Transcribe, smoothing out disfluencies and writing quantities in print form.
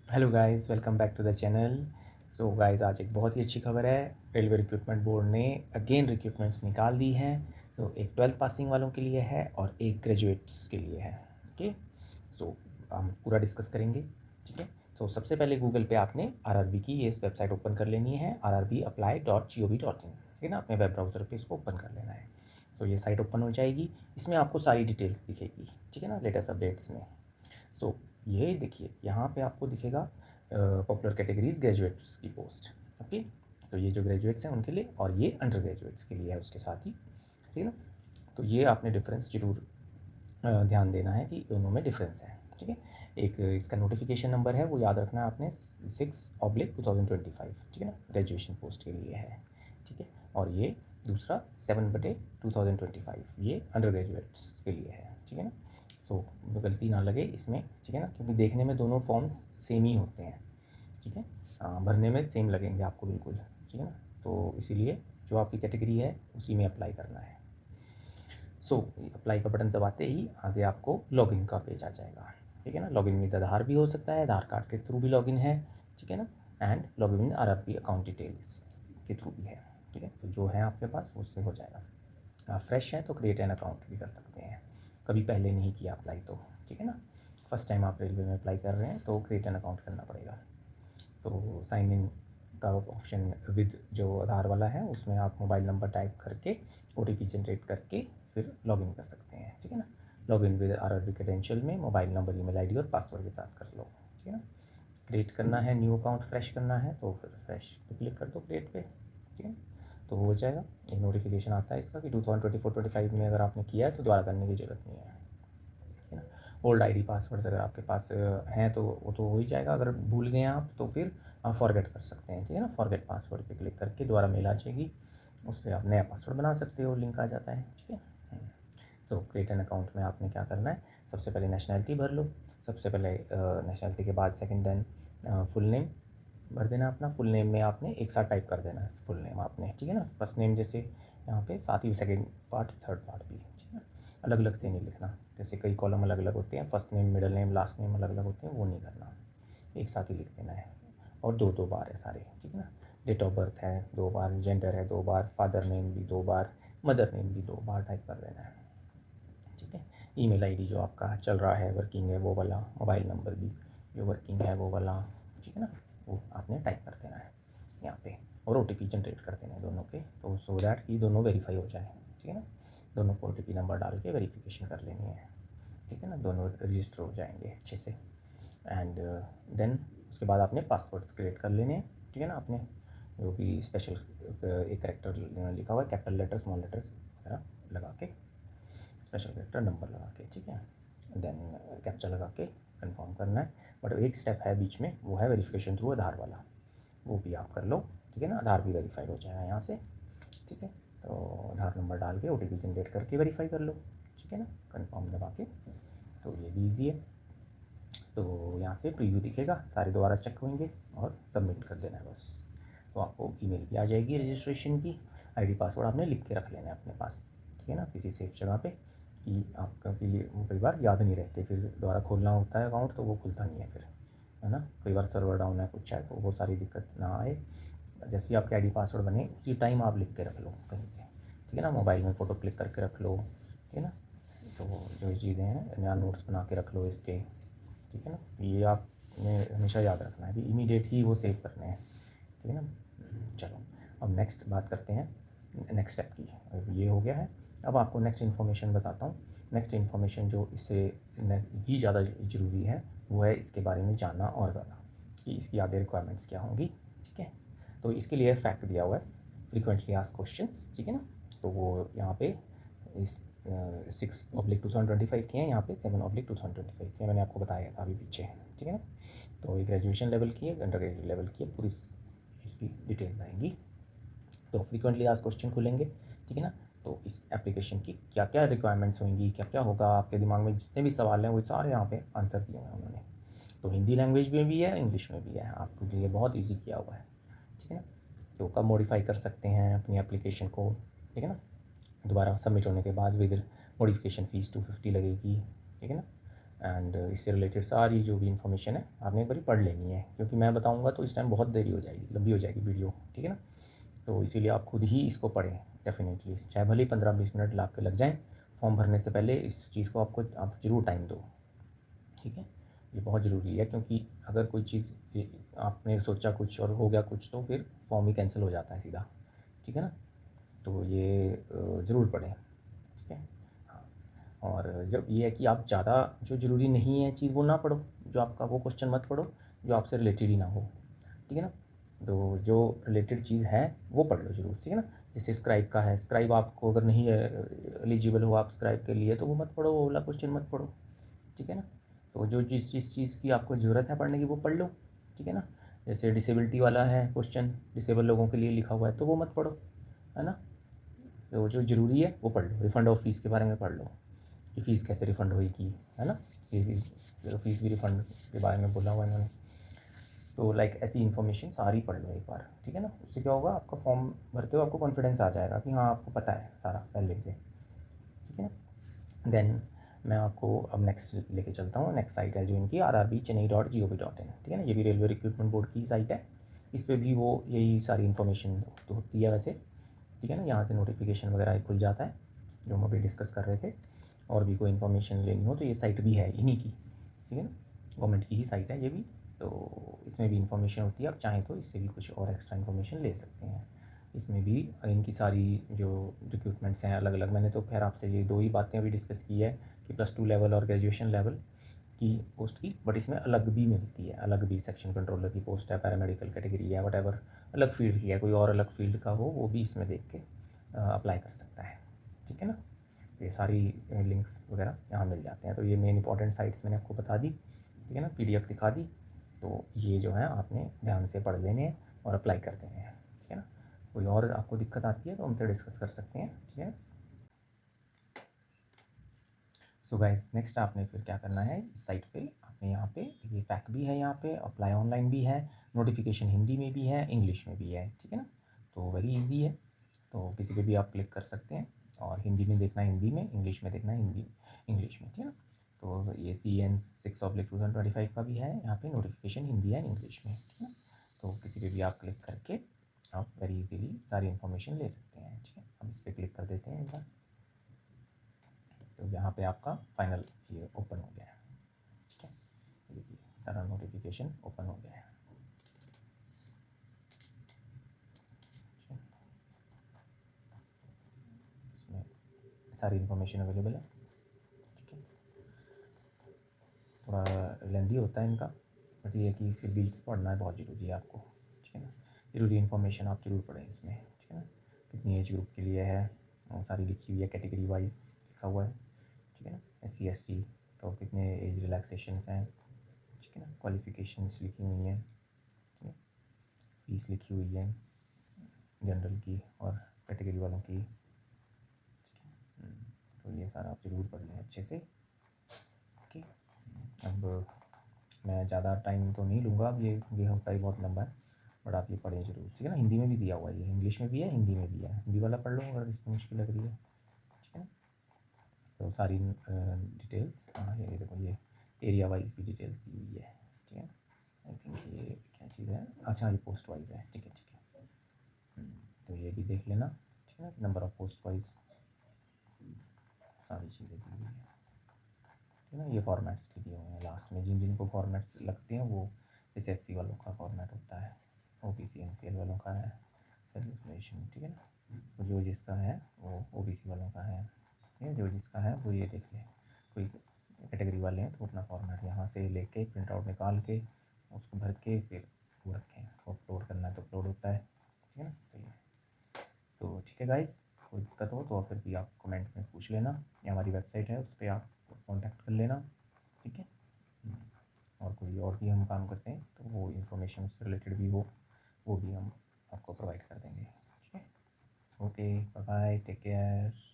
Hello guys, welcome back to the channel. So guys, आज एक बहुत ही अच्छी खबर है। रेलवे रिक्रूटमेंट बोर्ड ने अगेन रिक्रूटमेंट्स निकाल दी हैं। सो एक 12th पासिंग वालों के लिए है और एक ग्रेजुएट्स के लिए है। ओके, सो हम पूरा डिस्कस करेंगे। ठीक है, सो सबसे पहले गूगल पे आपने आरआरबी की ये इस वेबसाइट ओपन कर लेनी है, rrbapply.gov.in। ठीक है ना, अपने वेब ब्राउज़र पे इसको ओपन कर लेना है। सो ये साइट ओपन हो जाएगी, इसमें आपको सारी डिटेल्स दिखेगी। ठीक है ना, लेटेस्ट अपडेट्स में। सो ये देखिए, यहाँ पे आपको दिखेगा पॉपुलर कैटेगरीज ग्रेजुएट्स की पोस्ट। ओके, तो ये जो ग्रेजुएट्स हैं उनके लिए, और ये अंडर ग्रेजुएट्स के लिए है उसके साथ ही। ठीक है ना, तो ये आपने डिफरेंस जरूर ध्यान देना है कि दोनों में डिफरेंस है। ठीक है, एक इसका नोटिफिकेशन नंबर है, वो याद रखना है आपने, 6/2025। ठीक है ना, ग्रेजुएशन पोस्ट के लिए है। ठीक है, और ये दूसरा 7/2025, ये अंडर ग्रेजुएट्स के लिए है। ठीक है ना, सो गलती ना लगे इसमें। ठीक है ना, क्योंकि देखने में दोनों फॉर्म्स सेम ही होते हैं। ठीक है, भरने में सेम लगेंगे आपको बिल्कुल। ठीक है ना, तो इसीलिए जो आपकी कैटेगरी है उसी में अप्लाई करना है। सो अप्लाई का बटन दबाते ही आगे आपको लॉगिन का पेज आ जाएगा। ठीक है ना, लॉगिन विद आधार भी हो सकता है, आधार कार्ड के थ्रू भी लॉगिन है। ठीक है ना, and login with RRB account details के थ्रू भी है। ठीक है, तो जो है आपके पास उससे हो जाएगा। आप फ्रेश हैं तो क्रिएट एन अकाउंट भी कर सकते हैं, कभी पहले नहीं किया अप्लाई तो। ठीक है ना, फर्स्ट टाइम आप रेलवे में अप्लाई कर रहे हैं तो क्रिएट एन अकाउंट करना पड़ेगा। तो साइन इन का ऑप्शन विद जो आधार वाला है, उसमें आप मोबाइल नंबर टाइप करके ओटीपी जनरेट करके फिर लॉगिन कर सकते हैं। ठीक है ना, लॉगिन विद आरआरबी क्रेडेंशियल में मोबाइल नंबर, ईमेल आईडी और पासवर्ड के साथ कर लो। ठीक है ना, क्रिएट करना है, न्यू अकाउंट फ्रेश करना है तो फिर फ्रेश पे क्लिक कर दो, क्रिएट पे। ठीक है, तो हो जाएगा। एक नोटिफिकेशन आता है इसका कि 2024-25 में अगर आपने किया है तो दोबारा करने की ज़रूरत नहीं है। ठीक है ना, ओल्ड आईडी पासवर्ड्स अगर आपके पास हैं तो वो तो हो ही जाएगा। अगर भूल गए आप तो फिर आप फॉरगेट कर सकते हैं। ठीक है ना, फॉरगेट पासवर्ड पे क्लिक करके दोबारा मेल आ जाएगी, उससे आप नया पासवर्ड बना सकते हो, लिंक आ जाता है। ठीक है, तो क्रिएट एन अकाउंट में आपने क्या करना है, सबसे पहले नेशनैलिटी भर लो। सबसे पहले नेशनैलिटी के बाद सेकंड देन फुल नेम भर देना अपना। फुल नेम में आपने एक साथ टाइप कर देना है फुल नेम आपने। ठीक है ना, फर्स्ट नेम जैसे यहाँ पे, साथ ही सेकंड पार्ट, थर्ड पार्ट भी। ठीक है ना, अलग अलग से नहीं लिखना, जैसे कई कॉलम अलग अलग होते हैं, first name, middle name, last name अलग अलग होते हैं, वो नहीं करना, एक साथ ही लिख देना है। और दो दो बार है सारे। ठीक है ना, डेट ऑफ बर्थ है 2 बार, जेंडर है 2 बार, फादर नेम भी 2 बार, मदर नेम भी 2 बार टाइप कर देना है। ठीक है, ईमेल आईडी जो आपका चल रहा है, वर्किंग है, वो वाला, मोबाइल नंबर भी जो वर्किंग है वो वाला। ठीक है ना, वो आपने टाइप कर देना है यहाँ पे, और ओटीपी जनरेट कर देना है दोनों के, तो सो दैट कि दोनों वेरीफाई हो जाए। ठीक है ना, दोनों को ओटीपी नंबर डाल के वेरीफिकेशन कर लेनी है। ठीक है ना, दोनों रजिस्टर हो जाएंगे अच्छे से। एंड देन उसके बाद आपने पासवर्ड्स क्रिएट कर लेने हैं। ठीक है ना, आपने जो भी स्पेशल एक करेक्टर लिखा हुआ है, कैपिटल लेटर, स्मॉल लेटर्स वगैरह लगा के, स्पेशल कैरेक्टर नंबर लगा के। ठीक है, देन कैप्चा लगा के कंफर्म करना है। बट एक स्टेप है बीच में, वो है वेरिफिकेशन थ्रू आधार वाला, वो भी आप कर लो। ठीक है ना, आधार भी वेरीफाइड हो जाएगा यहाँ से। ठीक है, तो आधार नंबर डाल के ओटीपी जनरेट करके वेरीफाई कर लो। ठीक है ना, कंफर्म दबा के, तो ये भी ईजी है। तो यहाँ से प्रीव्यू दिखेगा, सारे दोबारा चेक होंगे और सबमिट कर देना है बस। तो आपको ईमेल भी आ जाएगी रजिस्ट्रेशन की। आईडी पासवर्ड आपने लिख के रख लेना है अपने पास। ठीक है ना, किसी सेफ जगह पे, कि आपका के लिए वो कई बार याद नहीं रहते, फिर दोबारा खोलना होता है अकाउंट तो वो खुलता नहीं है फिर, है ना, कई बार सर्वर डाउन है, कुछ है, तो वो सारी दिक्कत ना आए। जैसे ही आपके आईडी पासवर्ड बने उसी टाइम आप लिख के रख लो कहीं पे। ठीक है ना, मोबाइल में फ़ोटो क्लिक करके रख लो। ठीक है ना, तो जो चीज़ें हैं, नया नोट्स बना के रख लो इसके। ठीक है ना, ये आपने हमेशा याद रखना है कि इमीडिएट ही वो सेव करने हैं। ठीक है ना, चलो अब नेक्स्ट बात करते हैं नेक्स्ट स्टेप की। अब ये हो गया है, अब आपको नेक्स्ट इन्फॉर्मेशन बताता हूँ। नेक्स्ट इन्फॉर्मेशन जो इससे भी ज़्यादा ज़रूरी है, वो है इसके बारे में जानना और ज़्यादा, कि इसकी आगे रिक्वायरमेंट्स क्या होंगी। ठीक है, तो इसके लिए फैक्ट दिया हुआ है, फ्रिक्वेंटली आस्क्ड क्वेश्चंस। ठीक है ना, तो वो यहाँ पे इस 6/2025 के हैं, यहाँ पे 7/2025 के हैं, मैंने आपको बताया था अभी पीछे। ठीक है ना, तो ये ग्रेजुएशन लेवल की है, अंडर ग्रेजुएट लेवल की है, पूरी इसकी डिटेल्स आएंगी। तो फ्रीक्वेंटली आस्क्ड क्वेश्चन खुलेंगे। ठीक है ना, तो इस एप्लीकेशन की क्या क्या रिक्वायरमेंट्स होंगी, क्या क्या होगा, आपके दिमाग में जितने भी सवाल हैं वो सारे यहाँ पे आंसर दिए हैं उन्होंने। तो हिंदी लैंग्वेज में भी है, इंग्लिश में भी है, आपके लिए बहुत ईजी किया हुआ है। ठीक है ना, तो कब मॉडिफाई कर सकते हैं अपनी एप्लीकेशन को। ठीक है ना, दोबारा सबमिट होने के बाद विद मॉडिफिकेशन फ़ीस 250 लगेगी। ठीक है ना, एंड इससे रिलेटेड सारी जो भी इन्फॉर्मेशन है आपने एक बार पढ़ लेनी है, क्योंकि मैं बताऊँगा तो इस टाइम बहुत देरी हो जाएगी, लंबी हो जाएगी वीडियो, ठीक है ना। तो इसीलिए आप खुद ही इसको पढ़ें डेफिनेटली, चाहे भले ही 15-20 मिनट आपके लग जाएँ। फॉर्म भरने से पहले इस चीज़ को आप ज़रूर टाइम दो, ठीक है। ये बहुत ज़रूरी है, क्योंकि अगर कोई चीज़ आपने सोचा कुछ और हो गया कुछ, तो फिर फॉर्म ही कैंसिल हो जाता है सीधा, ठीक है ना। तो ये ज़रूर पढ़ें, ठीक है। हाँ, और जब ये है कि आप ज़्यादा जो ज़रूरी नहीं है चीज़ वो ना पढ़ो, जो आपका वो क्वेश्चन मत पढ़ो जो आपसे रिलेटेड ही ना हो, ठीक है ना। तो जो रिलेटेड चीज़ है वो पढ़ लो ज़रूर, ठीक है ना। जैसे स्क्राइब का है, स्क्राइब आपको अगर नहीं एलिजिबल हो आप स्क्राइब के लिए, तो वो मत पढ़ो, वो वाला क्वेश्चन मत पढ़ो, ठीक है ना। तो जो जिस चीज़ की आपको ज़रूरत है पढ़ने की वो पढ़ लो, ठीक है ना। जैसे डिसेबिलिटी वाला है क्वेश्चन, डिसेबल लोगों के लिए लिखा हुआ है, तो वो मत पढ़ो, है ना। तो जो ज़रूरी है वो पढ़ लो। रिफ़ंड ऑफ फ़ीस के बारे में पढ़ लो कि फ़ीस कैसे रिफ़ंड होएगी, है ना। ये भी फ़ीस भी रिफ़ंड के बारे में बोला हुआ है इन्होंने। तो लाइक ऐसी इन्फॉर्मेशन सारी पढ़ लो एक बार, ठीक है ना। उससे क्या होगा, आपका फॉर्म भरते हो आपको कॉन्फिडेंस आ जाएगा कि हाँ आपको पता है सारा पहले से, ठीक है ना। देन मैं आपको अब नेक्स्ट लेके चलता हूँ। नेक्स्ट साइट है जो इनकी rrbchennai.gov.in, ठीक है ना। ये भी रेलवे रिक्रूटमेंट बोर्ड की साइट है। इस पर भी वो यही सारी इन्फॉर्मेशन तो होती है वैसे, ठीक है ना। यहाँ से नोटिफिकेशन वगैरह खुल जाता है जो हम अभी डिस्कस कर रहे थे। और भी कोई इन्फॉर्मेशन लेनी हो तो ये साइट भी है इन्हीं की, ठीक है ना। गवर्नमेंट की ही साइट है ये भी, तो इसमें भी इन्फॉर्मेशन होती है। आप चाहें तो इससे भी कुछ और एक्स्ट्रा इन्फॉर्मेशन ले सकते हैं। इसमें भी इनकी सारी जो रिक्रूटमेंट्स हैं अलग अलग, मैंने तो खैर आपसे ये दो ही बातें अभी डिस्कस की है कि +2 लेवल और ग्रेजुएशन लेवल की पोस्ट की, बट इसमें अलग भी मिलती है, अलग भी सेक्शन कंट्रोलर की पोस्ट है, पैरामेडिकल कैटेगरी है, वट अलग फील्ड की है, कोई और अलग फील्ड का हो वो भी इसमें देख के अप्लाई कर सकता है, ठीक है ना। ये सारी लिंक्स वगैरह यहाँ मिल जाते हैं। तो ये मेन इंपॉर्टेंट साइट्स मैंने आपको बता दी, ठीक है ना, PDF दिखा दी। तो ये जो है आपने ध्यान से पढ़ लेने हैं और अप्लाई कर देने हैं, ठीक है ना। कोई और आपको दिक्कत आती है तो हमसे डिस्कस कर सकते हैं, ठीक है। सो गाइस नेक्स्ट आपने फिर क्या करना है, इस साइट पे आपने यहाँ पे ये पैक भी है, यहाँ पे अप्लाई ऑनलाइन भी है, नोटिफिकेशन हिंदी में भी है, इंग्लिश में भी है, ठीक है ना। तो वेरी इजी है, तो किसी पे भी आप क्लिक कर सकते हैं। और हिंदी में देखना है हिंदी में, इंग्लिश में देखना है हिंदी इंग्लिश में, ठीक है ना। तो ये CN6/2025 का भी है, यहाँ पे नोटिफिकेशन हिंदी है इंग्लिश में, ठीक है ना। तो किसी पे भी आप क्लिक करके आप वेरी इजीली सारी इन्फॉर्मेशन ले सकते हैं, ठीक है। हम इस पर क्लिक कर देते हैं एक बार। तो यहाँ पे आपका फाइनल ये ओपन हो गया है, ठीक है। ये देखिए सारा नोटिफिकेशन ओपन हो गया है, ठीक है। इसमें सारी इन्फॉर्मेशन अवेलेबल है, ठीक है। थोड़ा लेंदी होता है इनका, बट ये है कि फिर भी पढ़ना है बहुत ज़रूरी है आपको, ठीक है ना। ज़रूरी इन्फॉर्मेशन आप ज़रूर पढ़ें इसमें, ठीक है ना। कितनी एज ग्रुप के लिए है और सारी लिखी हुई है, कैटेगरी वाइज लिखा हुआ है, ठीक है ना। SC ST तो कितने एज रिलैक्सेशंस हैं, ठीक है ना। क्वालिफ़िकेशंस लिखी हुई हैं, ठीक है। फ़ीस लिखी हुई है जनरल की और कैटेगरी वालों की, ठीक है। तो ये सारा आप ज़रूर पढ़ लें अच्छे से, ओके। अब मैं ज़्यादा टाइम तो नहीं लूँगा, अब ये होता ही बहुत लंबा है, बट आप ये पढ़ें ज़रूर, ठीक है ना। हिंदी में भी दिया हुआ है, ये इंग्लिश में भी है हिंदी में भी है, हिंदी वाला पढ़ लो अगर इसमें मुश्किल लग रही है, ठीक है ना। तो सारी डिटेल्स, हाँ ये देखो ये एरिया वाइज भी डिटेल्स दी हुई है, ठीक है। आई थिंक ये क्या चीज़ है, अच्छा ये पोस्ट वाइज है, ठीक है ठीक है। तो ये भी देख लेना, ठीक है ना। नंबर ऑफ पोस्ट वाइज सारी चीज़ें दी हुई है, ठीक है ना। ये फॉर्मेट्स भी दिए हुए हैं लास्ट में, जिन जिनको फॉर्मेट्स लगते हैं वो SSC वालों का फॉर्मेट होता है, OBC NCL वालों का है सर्विलेशन, ठीक है ना। तो जो जिसका है वो OBC वालों का है, ठीक है। जो जिसका है वो ये देख ले, कोई कैटेगरी वाले हैं तो अपना फॉर्मेट यहाँ से लेके प्रिंट आउट निकाल के उसको भर के फिर वो रखें, अपलोड करना है तो अपलोड होता है, ठीक है ना। तो ये तो ठीक है गाइस, कोई दिक्कत हो तो फिर भी आप कमेंट में पूछ लेना, या हमारी वेबसाइट है उस पर आप कांटेक्ट कर लेना, ठीक है। और कोई और भी हम काम करते हैं तो वो इन्फॉर्मेशन उससे रिलेटेड भी हो वो भी हम आपको प्रोवाइड कर देंगे, ठीक है। Okay bye bye, take care.